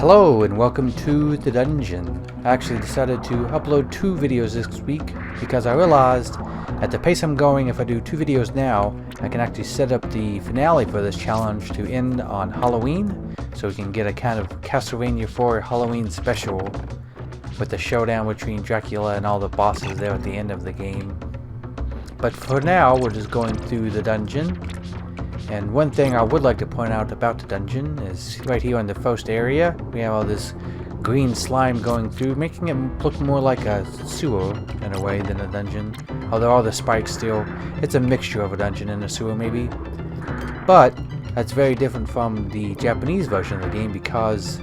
Hello and welcome to the dungeon. I actually decided to upload 2 videos this week because I realized at the pace I'm going, if I do 2 videos now, I can actually set up the finale for this challenge to end on Halloween, so we can get a kind of Castlevania IV Halloween special with the showdown between Dracula and all the bosses there at the end of the game. But for now, we're just going through the dungeon. And one thing I would like to point out about the dungeon is right here in the first area, we have all this green slime going through, making it look more like a sewer in a way than a dungeon. Although all the spikes still, it's a mixture of a dungeon and a sewer maybe. But that's very different from the Japanese version of the game because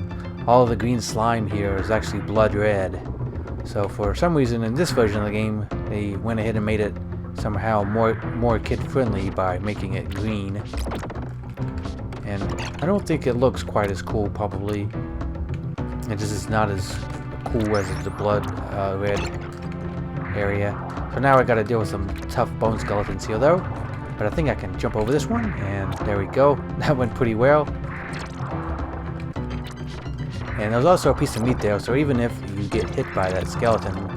all of the green slime here is actually blood red. So for some reason in this version of the game, they went ahead and made it somehow more kid-friendly by making it green. And I don't think it looks quite as cool, probably. It just is not as cool as the blood red area. So now I gotta deal with some tough bone skeletons here though. But I think I can jump over this one, and there we go. That went pretty well. And there's also a piece of meat there, so even if you get hit by that skeleton,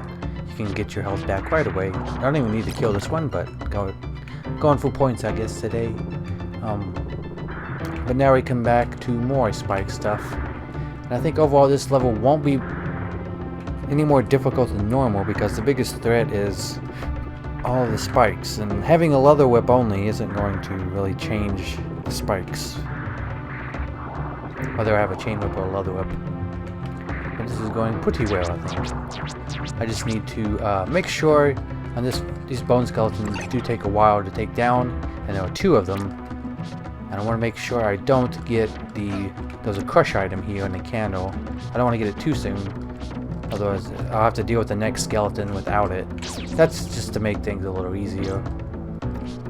you can get your health back right away. I don't even need to kill this one, but going for points I guess today. But now we come back to more spike stuff. And I think overall this level won't be any more difficult than normal because the biggest threat is all of the spikes. And having a leather whip only isn't going to really change the spikes. Whether I have a chain whip or a leather whip. But this is going pretty well, I think. I just need to make sure on these bone skeletons do take a while to take down, and there are 2 of them. And I want to make sure I don't get there's a crush item here in the candle. I don't want to get it too soon, otherwise I'll have to deal with the next skeleton without it. That's just to make things a little easier,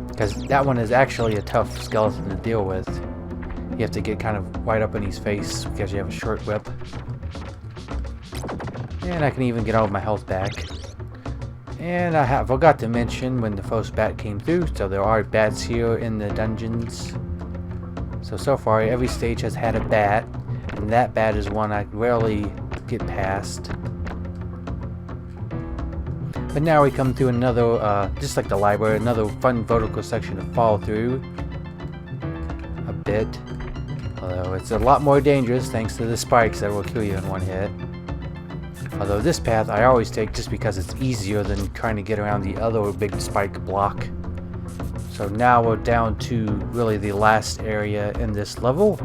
because that one is actually a tough skeleton to deal with. You have to get kind of right up in his face because you have a short whip. And I can even get all of my health back. And I forgot to mention when the first bat came through, so there are bats here in the dungeons. So far every stage has had a bat, and that bat is one I rarely get past. But now we come to another, just like the library, another fun vertical section to fall through. A bit. Although it's a lot more dangerous thanks to the spikes that will kill you in one hit. Although this path I always take just because it's easier than trying to get around the other big spike block. So now we're down to really the last area in this level.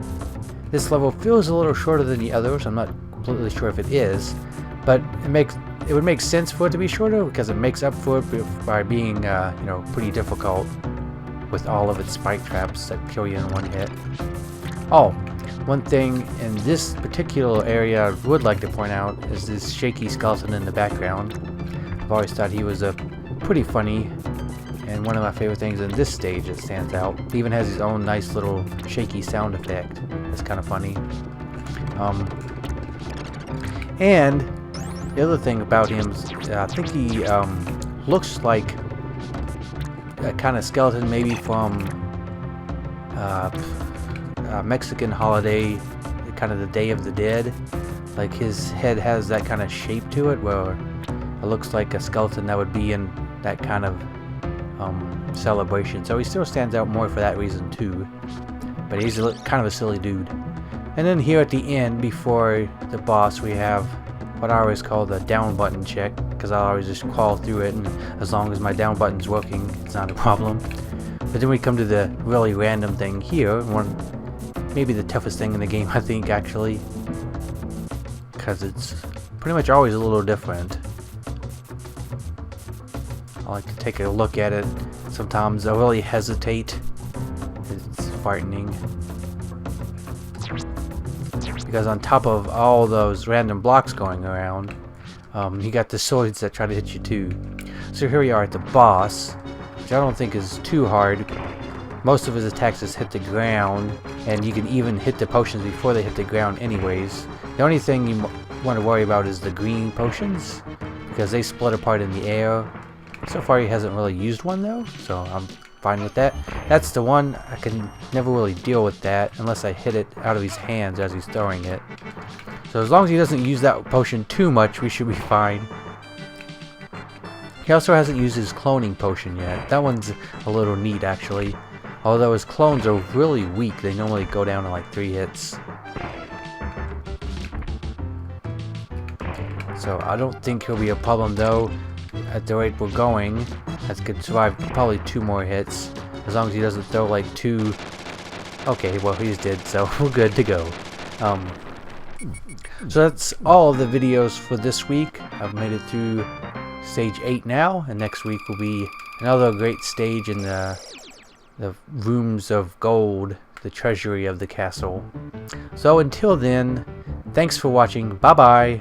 This level feels a little shorter than the others. I'm not completely sure if it is, but it would make sense for it to be shorter because it makes up for it by being pretty difficult with all of its spike traps that kill you in one hit. Oh, one thing in this particular area I would like to point out is this shaky skeleton in the background. I've always thought he was pretty funny, and one of my favorite things in this stage that stands out. He even has his own nice little shaky sound effect. It's kind of funny. And the other thing about him is I think he looks like a kind of skeleton maybe from Mexican holiday, kind of the Day of the Dead. Like his head has that kind of shape to it where it looks like a skeleton that would be in that kind of celebration. So he still stands out more for that reason too. But he's kind of a silly dude. And then here at the end, before the boss, we have what I always call the down button check, because I always just crawl through it, and as long as my down button's working, it's not a problem. But then we come to the really random thing here, maybe the toughest thing in the game, I think, actually, because it's pretty much always a little different. I like to take a look at it. Sometimes I really hesitate. It's frightening. Because on top of all those random blocks going around, you got the swords that try to hit you too. So here we are at the boss, which I don't think is too hard. Most of his attacks just hit the ground, and you can even hit the potions before they hit the ground anyways. The only thing you want to worry about is the green potions, because they split apart in the air. So far he hasn't really used one though, so I'm fine with that. That's the one I can never really deal with that unless I hit it out of his hands as he's throwing it. So as long as he doesn't use that potion too much, we should be fine. He also hasn't used his cloning potion yet. That one's a little neat, actually. Although his clones are really weak. They normally go down to like 3 hits. So I don't think he'll be a problem, though. At the rate we're going, that could survive probably 2 more hits. As long as he doesn't throw like 2... Okay, well, he's dead, so we're good to go. So that's all of the videos for this week. I've made it through stage 8 now, and next week will be another great stage in the rooms of gold, the treasury of the castle. So until then, thanks for watching. Bye bye.